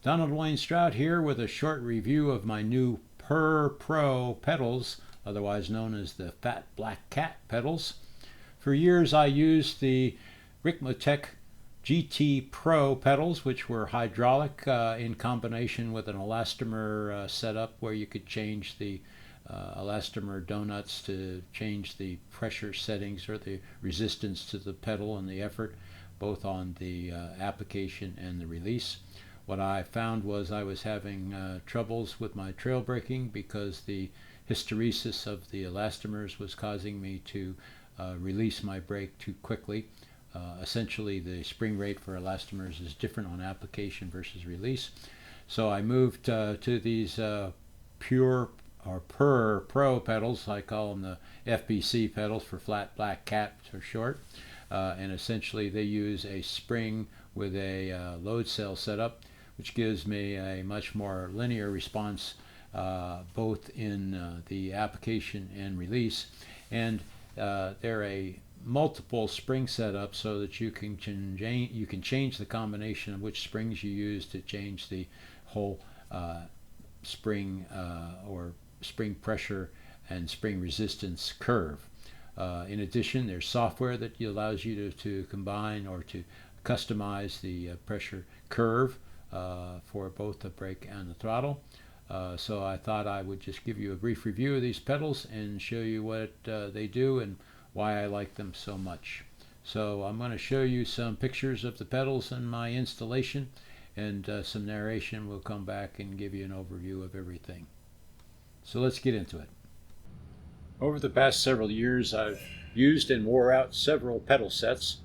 Donald Wayne Strout here with a short review of my new PurrPro pedals, otherwise known as the Fat Black Cat pedals. For years I used the Ricmotech GT Pro pedals, which were hydraulic in combination with an elastomer setup where you could change the elastomer donuts to change the pressure settings or the resistance to the pedal and the effort, both on the application and the release. What I found was I was having troubles with my trail braking because the hysteresis of the elastomers was causing me to release my brake too quickly. Essentially, the spring rate for elastomers is different on application versus release. So I moved to these PurrPro pedals. I call them the FBC pedals, for Flat Black Cat for short. And essentially they use a spring with a load cell setup, which gives me a much more linear response both in the application and release. And they're a multiple spring setup so that you can change the combination of which springs you use to change the whole spring or spring pressure and spring resistance curve. In addition, there's software that allows you to combine or to customize the pressure curve for both the brake and the throttle. So I thought I would just give you a brief review of these pedals and show you what they do and why I like them so much. So I'm going to show you some pictures of the pedals and my installation, and some narration. Will come back and give you an overview of everything. So let's get into it. Over the past several years I've used and wore out several pedal sets.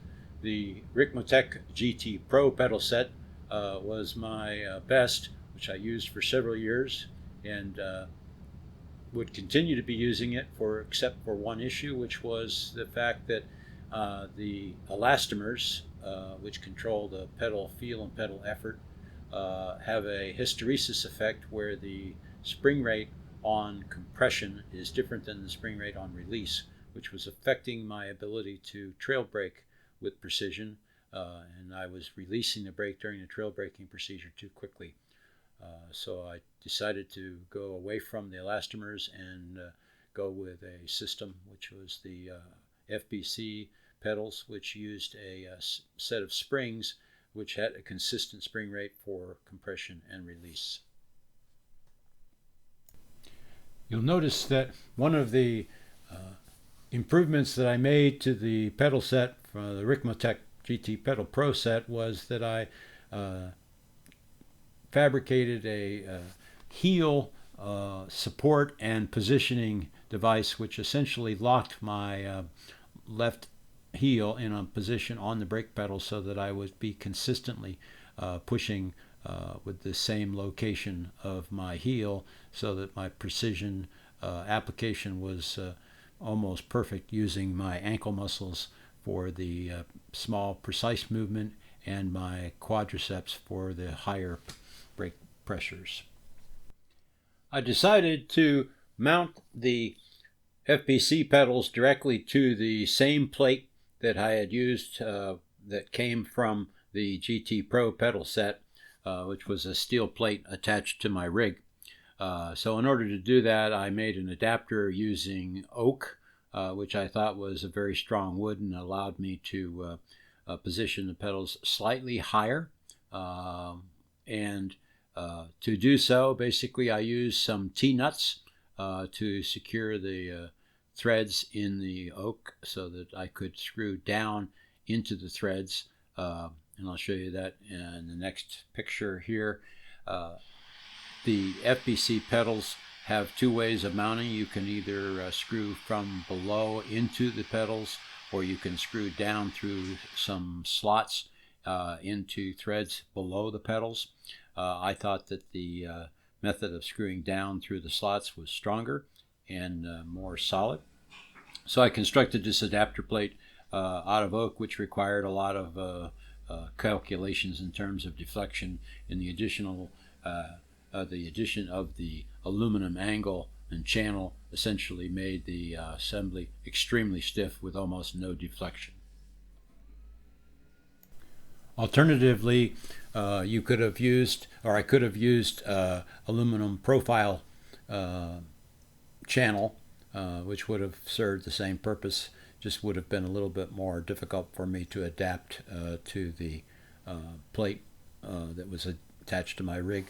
The Ricmotech GT Pro pedal set was my best, which I used for several years, and would continue to be using it except for one issue, which was the fact that the elastomers, which control the pedal feel and pedal effort, have a hysteresis effect where the spring rate on compression is different than the spring rate on release, which was affecting my ability to trail brake with precision, and I was releasing the brake during the trail braking procedure too quickly. So I decided to go away from the elastomers and go with a system which was the FBC pedals, which used a set of springs which had a consistent spring rate for compression and release. You'll notice that one of the improvements that I made to the pedal set from the Ricmotech GT Pedal Pro set was that I fabricated a heel support and positioning device, which essentially locked my left heel in a position on the brake pedal so that I would be consistently pushing with the same location of my heel, so that my precision application was almost perfect, using my ankle muscles for the small precise movement and my quadriceps for the higher brake pressures. I decided to mount the FBC pedals directly to the same plate that I had used that came from the GT Pro pedal set, which was a steel plate attached to my rig. So in order to do that, I made an adapter using oak, which I thought was a very strong wood and allowed me to position the pedals slightly higher. And to do so, basically I used some T-nuts to secure the threads in the oak so that I could screw down into the threads. And I'll show you that in the next picture here. The FBC pedals have two ways of mounting. You can either screw from below into the pedals, or you can screw down through some slots into threads below the pedals. I thought that the method of screwing down through the slots was stronger and more solid. So I constructed this adapter plate out of oak, which required a lot of calculations in terms of deflection, and the addition of the aluminum angle and channel essentially made the assembly extremely stiff with almost no deflection. Alternatively, You could have used, or I could have used, aluminum profile channel, which would have served the same purpose. Just would have been a little bit more difficult for me to adapt to the plate that was attached to my rig.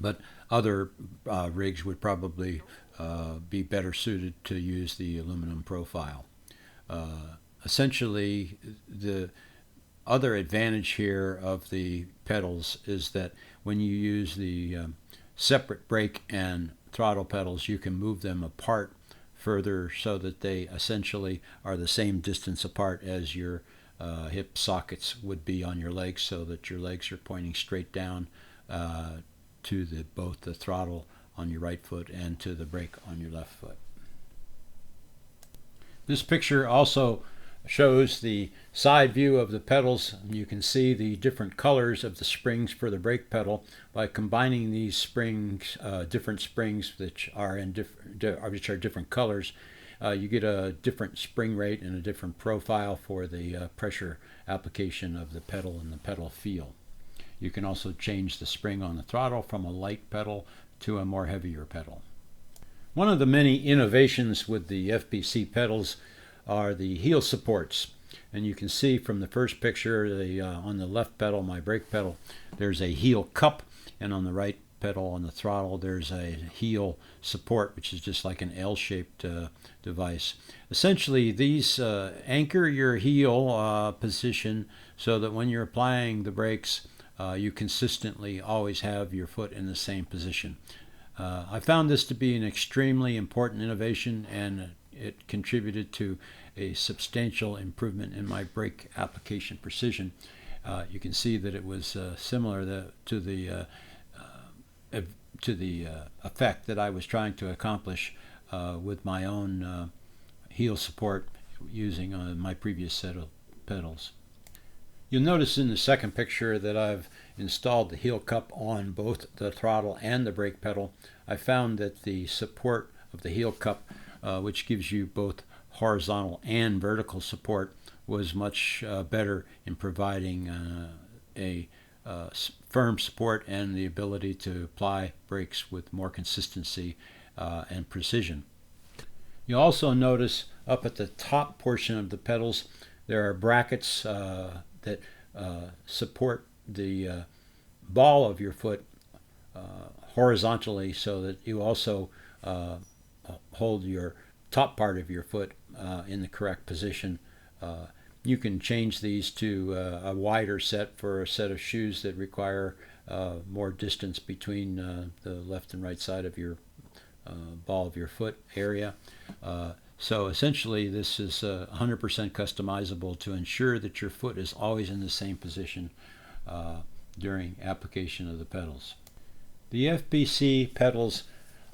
But other rigs would probably be better suited to use the aluminum profile. Essentially, the other advantage here of the pedals is that when you use the separate brake and throttle pedals, you can move them apart further so that they essentially are the same distance apart as your hip sockets would be on your legs, so that your legs are pointing straight down to both the throttle on your right foot and to the brake on your left foot. This picture also shows the side view of the pedals. You can see the different colors of the springs for the brake pedal. By combining these springs, different springs which are different colors, you get a different spring rate and a different profile for the pressure application of the pedal and the pedal feel. You can also change the spring on the throttle from a light pedal to a more heavier pedal. One of the many innovations with the FPC pedals are the heel supports. And you can see from the first picture, on the left pedal, my brake pedal, there's a heel cup, and on the right pedal on the throttle there's a heel support, which is just like an L-shaped device. Essentially, these anchor your heel position so that when you're applying the brakes, you consistently always have your foot in the same position. I found this to be an extremely important innovation, and it contributed to a substantial improvement in my brake application precision. You can see that it was similar to the effect that I was trying to accomplish with my own heel support using my previous set of pedals. You'll notice in the second picture that I've installed the heel cup on both the throttle and the brake pedal. I found that the support of the heel cup, which gives you both horizontal and vertical support, was much better in providing a firm support and the ability to apply brakes with more consistency and precision. You'll also notice up at the top portion of the pedals there are brackets that support the ball of your foot horizontally, so that you also hold your top part of your foot in the correct position. You can change these to a wider set for a set of shoes that require more distance between the left and right side of your ball of your foot area. So essentially this is 100% customizable to ensure that your foot is always in the same position during application of the pedals. The FPC pedals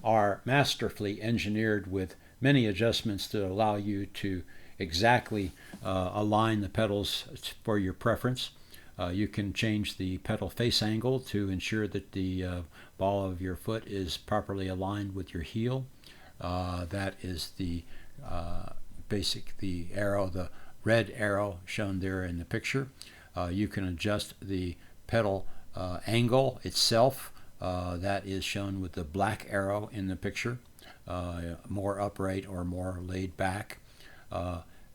are masterfully engineered with many adjustments that allow you to exactly align the pedals for your preference. You can change the pedal face angle to ensure that the ball of your foot is properly aligned with your heel. That is the arrow, the red arrow shown there in the picture. You can adjust the pedal angle itself. That is shown with the black arrow in the picture, more upright or more laid back.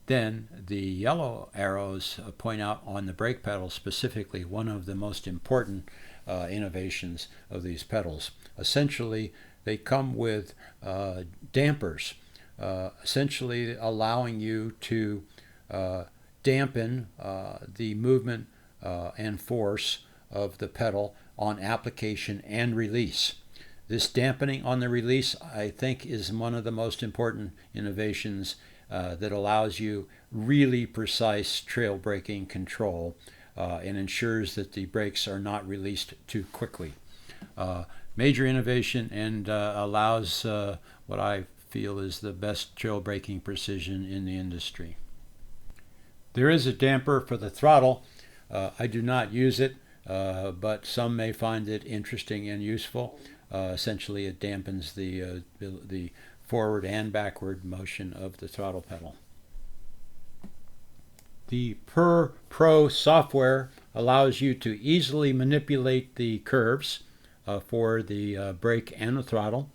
Then the yellow arrows point out on the brake pedal specifically one of the most important innovations of these pedals. Essentially, they come with dampers, essentially allowing you to dampen the movement and force of the pedal on application and release. This dampening on the release, I think, is one of the most important innovations that allows you really precise trail braking control and ensures that the brakes are not released too quickly. Major innovation, and allows what I feel is the best trail braking precision in the industry. There is a damper for the throttle. I do not use it, but some may find it interesting and useful. Essentially, it dampens the forward and backward motion of the throttle pedal. The PurrPro software allows you to easily manipulate the curves for the brake and the throttle.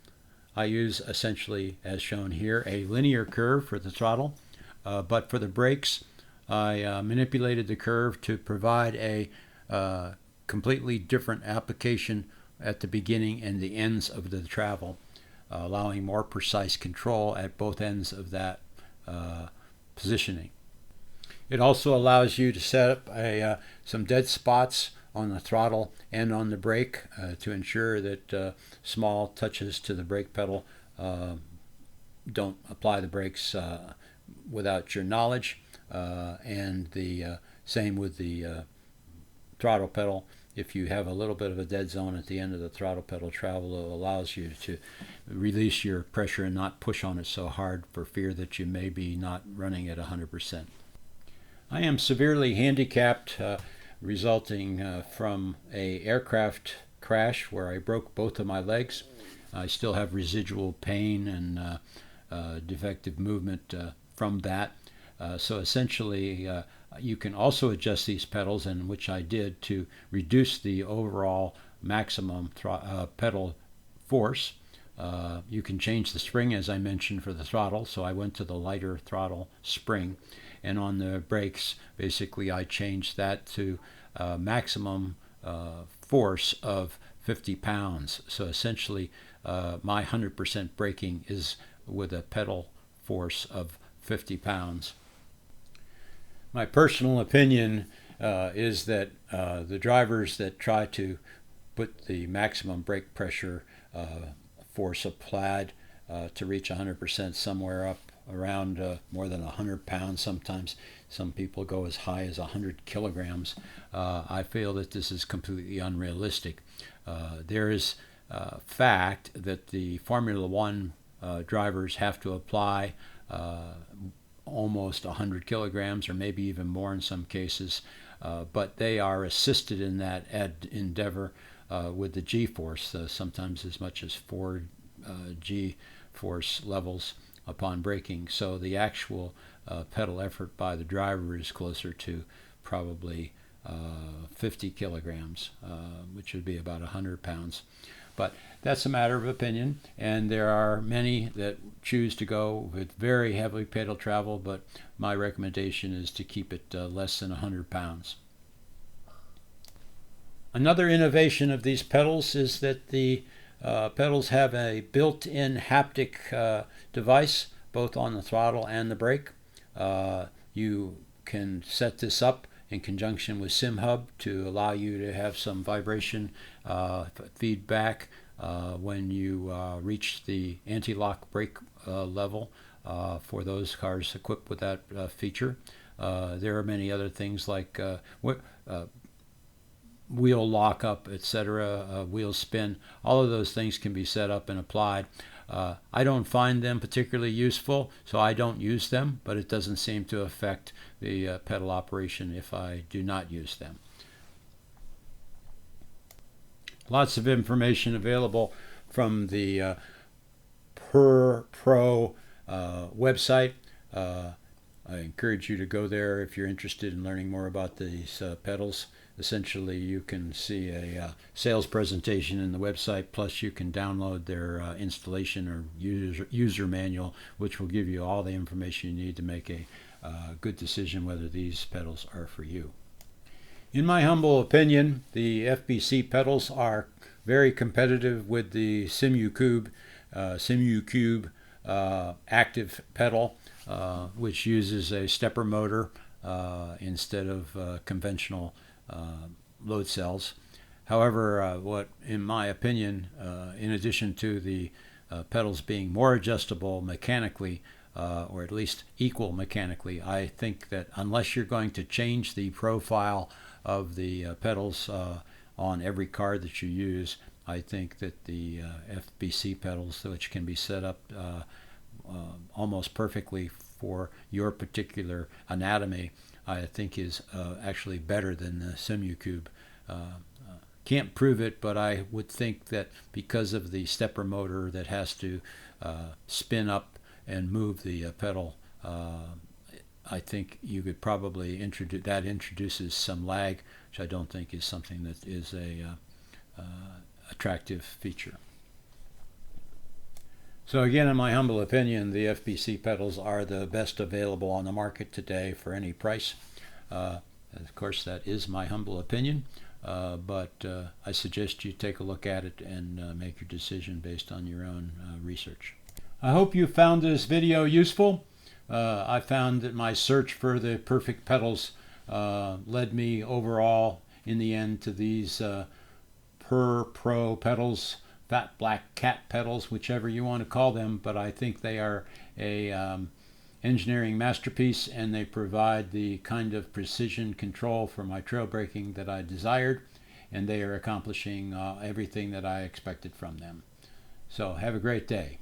I use essentially, as shown here, a linear curve for the throttle, but for the brakes, I manipulated the curve to provide a completely different application at the beginning and the ends of the travel, allowing more precise control at both ends of that positioning. It also allows you to set up some dead spots on the throttle and on the brake to ensure that small touches to the brake pedal don't apply the brakes without your knowledge, and the same with the throttle pedal. If you have a little bit of a dead zone at the end of the throttle pedal travel, it allows you to release your pressure and not push on it so hard for fear that you may be not running at 100%. I am severely handicapped, resulting from an aircraft crash where I broke both of my legs. I still have residual pain and defective movement from that. So essentially, you can also adjust these pedals, and which I did, to reduce the overall maximum pedal force. You can change the spring, as I mentioned, for the throttle, so I went to the lighter throttle spring. And on the brakes, basically I changed that to maximum force of 50 pounds. So essentially my 100% braking is with a pedal force of 50 pounds. My personal opinion is that the drivers that try to put the maximum brake pressure force applied to reach 100% somewhere up around more than 100 pounds. Sometimes some people go as high as 100 kilograms. I feel that this is completely unrealistic. There is fact that the Formula One drivers have to apply almost 100 kilograms or maybe even more in some cases, but they are assisted in that endeavor with the G-force, sometimes as much as 4 G-force levels upon braking. So the actual pedal effort by the driver is closer to probably 50 kilograms, which would be about 100 pounds. But that's a matter of opinion, and there are many that choose to go with very heavy pedal travel, but my recommendation is to keep it less than 100 pounds. Another innovation of these pedals is that the pedals have a built-in haptic device both on the throttle and the brake. You can set this up in conjunction with Simucube to allow you to have some vibration feedback when you reach the anti-lock brake level for those cars equipped with that feature. There are many other things like wheel lockup, etc., wheel spin. All of those things can be set up and applied. I don't find them particularly useful, so I don't use them, but it doesn't seem to affect the pedal operation if I do not use them. Lots of information available from the PurrPro website. I encourage you to go there if you're interested in learning more about these pedals. Essentially, you can see a sales presentation in the website, plus you can download their installation or user manual, which will give you all the information you need to make a good decision whether these pedals are for you. In my humble opinion, the FBC pedals are very competitive with the Simucube active pedal, which uses a stepper motor instead of conventional load cells. However, what, in my opinion, in addition to the pedals being more adjustable mechanically, or at least equal mechanically, I think that unless you're going to change the profile of the pedals on every car that you use, I think that the FBC pedals, which can be set up almost perfectly for your particular anatomy, I think is actually better than the Simucube. Can't prove it, but I would think that because of the stepper motor that has to spin up and move the pedal I think you could probably introduces some lag, which I don't think is something that is a attractive feature. So again, in my humble opinion, the FBC pedals are the best available on the market today for any price. Of course, that is my humble opinion, but I suggest you take a look at it and make your decision based on your own research. I hope you found this video useful. I found that my search for the perfect pedals led me overall in the end to these PurrPro pedals, Fat Black Cat pedals, whichever you want to call them, but I think they are a engineering masterpiece, and they provide the kind of precision control for my trail braking that I desired, and they are accomplishing everything that I expected from them. So have a great day.